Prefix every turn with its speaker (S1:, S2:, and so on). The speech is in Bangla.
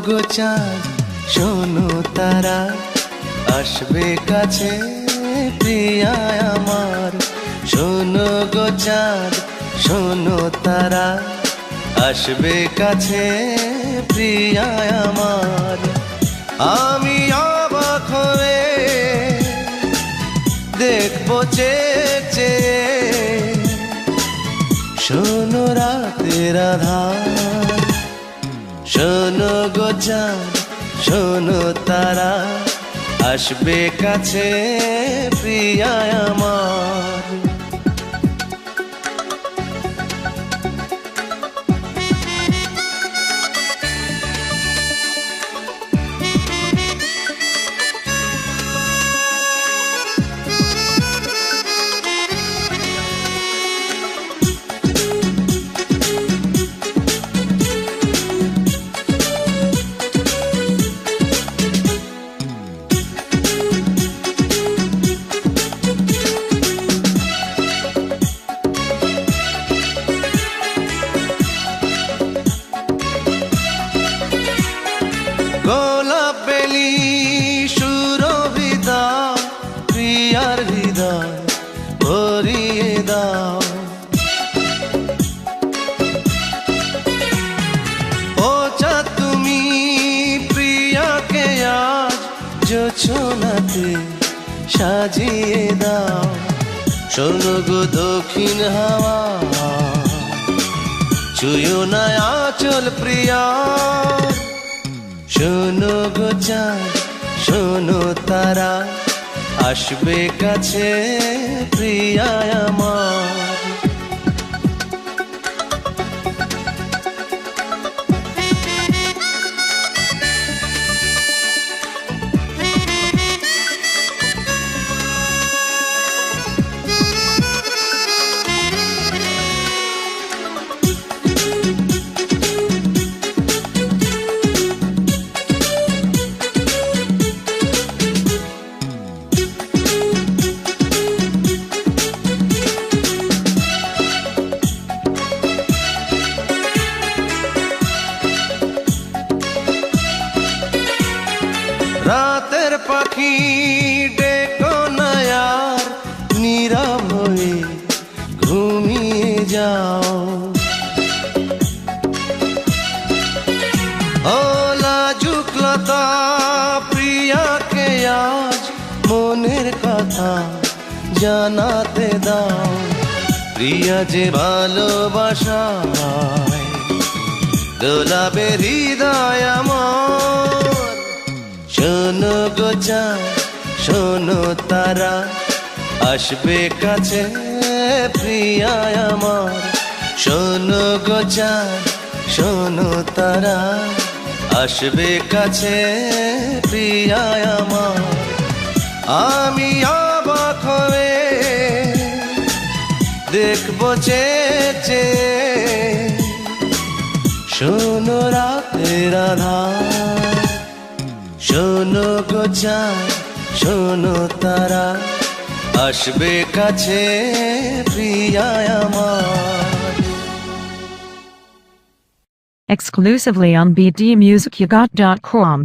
S1: গো চাঁদ শোনো তারা, আসবে কাছে প্রিয়া আমার। শোনো গো চাঁদ শোনো তারা, আসবে কাছে প্রিয়া আমার। আমি অবাক হয়ে দেখবো চেয়ে, শোনো রাতের আধার। শোনো গো চাঁদ শোনো তারা, আসবে কাছে প্রিয়া আমার। গোলাপ বেলি সুরভিদা, প্রিয়ার হৃদয় ভরিয়ে দাও। ও চাঁদ তুমি প্রিয়াকে আজ জোছনাতে সাজিয়ে দাও। শোনো গো দক্ষিণ হাওয়া, ছুঁয়ো না আঁচল প্রিয়া। শোনো গো চাঁদ শোনো তারা, আসবে কাছে প্রিয়া আমার। রাতের পাখি ডেকো না আর, নীরব হয়ে ঘুমিয়ে যাও। ও লাজুক লতা প্রিয়াকে আজ মনের কথা জানাতে দাও। প্রিয়া যে ভালোবাসায় দোলাবে হৃদয় আমার। শোনো গো চাঁদ শোনো তারা, আসবে কাছে প্রিয়া আমার। শোনো গো চাঁদ শোনো তারা, আসবে কাছে প্রিয়া আমার। আমি অবাক হয়ে দেখবো চেয়ে, শোনো রাতের আধার। শোনো গো চাঁদ শোনো তারা, আসবে কাছে প্রিয়া আমার।
S2: Exclusively on bdmusicyougot.com.